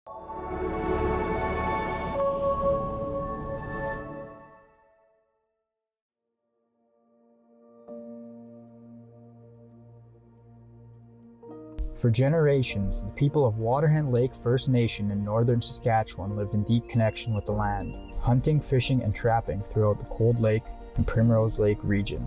For generations, the people of Waterhen Lake First Nation in northern Saskatchewan lived in deep connection with the land, hunting, fishing, and trapping throughout the Cold Lake and Primrose Lake region.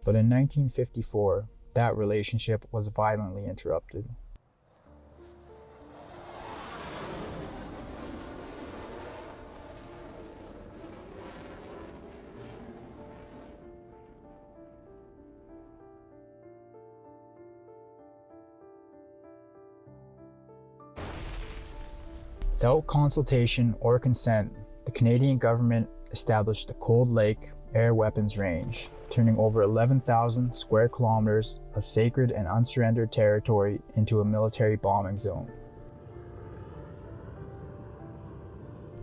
But in 1954, that relationship was violently interrupted. Without consultation or consent, the Canadian government established the Cold Lake Air Weapons Range, turning over 11,000 square kilometers of sacred and unsurrendered territory into a military bombing zone.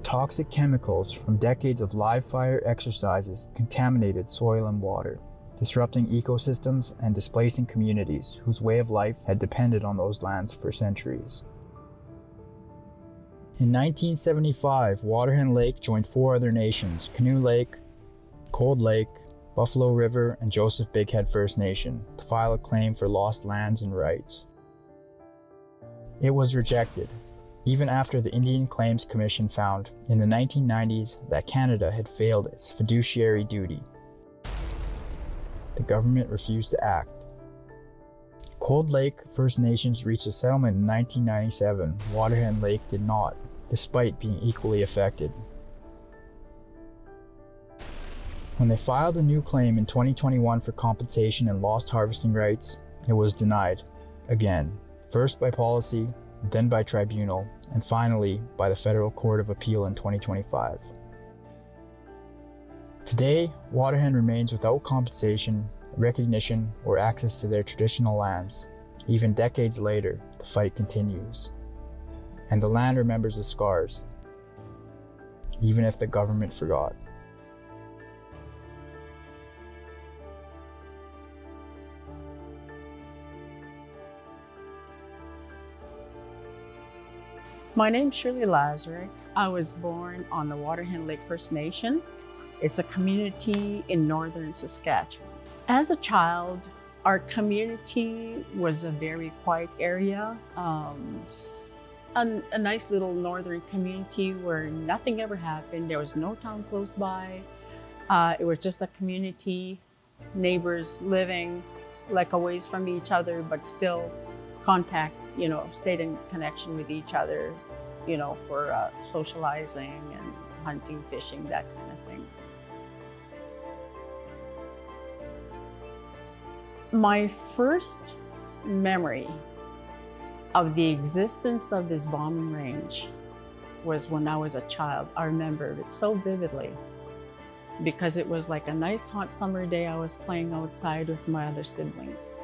Toxic chemicals from decades of live fire exercises contaminated soil and water, disrupting ecosystems and displacing communities whose way of life had depended on those lands for centuries. In 1975, Waterhen Lake joined 4 other nations: Canoe Lake, Cold Lake, Buffalo River, and Joseph Big Head First Nation, to file a claim for lost lands and rights. It was rejected, even after the Indian Claims Commission found in the 1990s that Canada had failed its fiduciary duty. The government refused to act. Cold Lake First Nations reached a settlement in 1997. Waterhen Lake did not, despite being equally affected. When they filed a new claim in 2021 for compensation and lost harvesting rights, it was denied, again, first by policy, then by tribunal, and finally by the Federal Court of Appeal in 2025. Today, Waterhen remains without compensation, recognition, or access to their traditional lands. Even decades later, the fight continues. And the land remembers the scars, even if the government forgot. My name's Shirley Lazaruk. I was born on the Waterhen Lake First Nation. It's a community in northern Saskatchewan. As a child, our community was a very quiet area, a nice little northern community where nothing ever happened. There was no town close by. It was just a community, neighbors living like a ways from each other, but still contact, stayed in connection with each other, for socializing and hunting, fishing, that kind of thing. My first memory of the existence of this bombing range was when I was a child. I remember it so vividly because it was like a nice hot summer day. I was playing outside with my other siblings.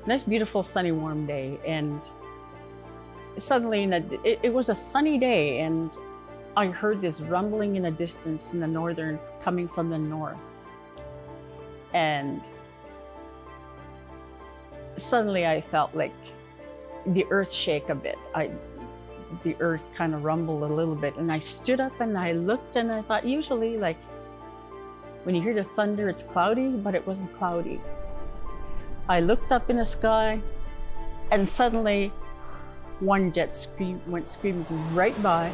Nice, beautiful, sunny, warm day. And suddenly, it was a sunny day, and I heard this rumbling in the distance in the northern, coming from the north. And suddenly I felt like the earth shake a bit. The earth kind of rumbled a little bit, and I stood up and I looked, and I thought, usually like when you hear the thunder, it's cloudy, but it wasn't cloudy. I looked up in the sky, and suddenly one jet went screaming right by,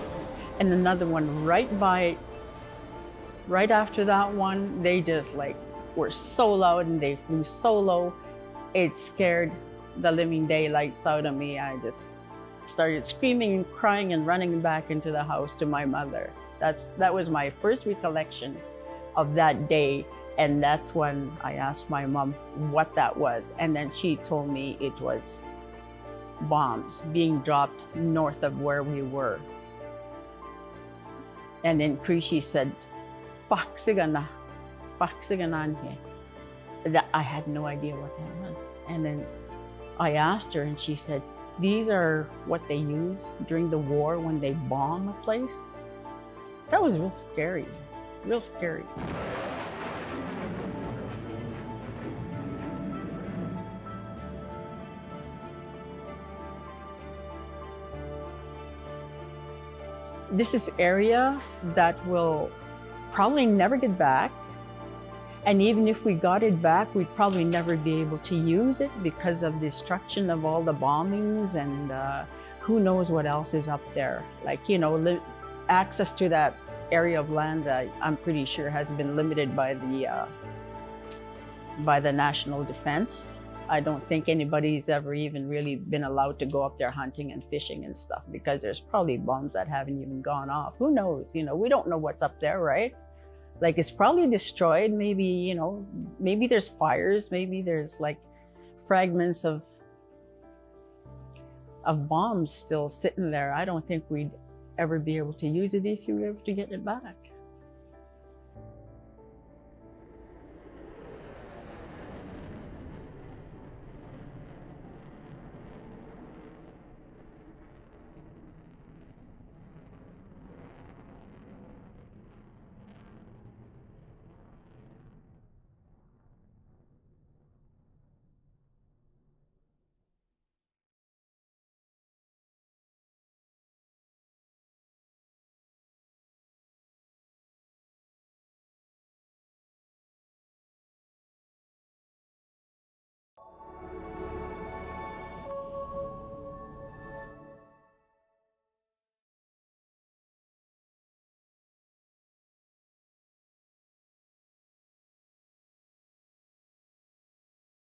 and another one right by. Right after that one, they just were so loud and they flew so low, it scared the living daylights out of me. I just started screaming and crying and running back into the house to my mother. That was my first recollection of that day. And that's when I asked my mom what that was. And then she told me it was bombs being dropped north of where we were. And in Cree, she said, "Paksigan here." That I had no idea what that was. And then I asked her, and she said, "These are what they use during the war when they bomb a place." That was real scary, real scary. This is area that will probably never get back. And even if we got it back, we'd probably never be able to use it because of the destruction of all the bombings and who knows what else is up there. Like, you know, access to that area of land, I'm pretty sure has been limited by the national defense. I don't think anybody's ever even really been allowed to go up there hunting and fishing and stuff because there's probably bombs that haven't even gone off. Who knows? You know, we don't know what's up there, right? Like, it's probably destroyed. Maybe, you know, maybe there's fires. Maybe there's like fragments of bombs still sitting there. I don't think we'd ever be able to use it if you were able to get it back.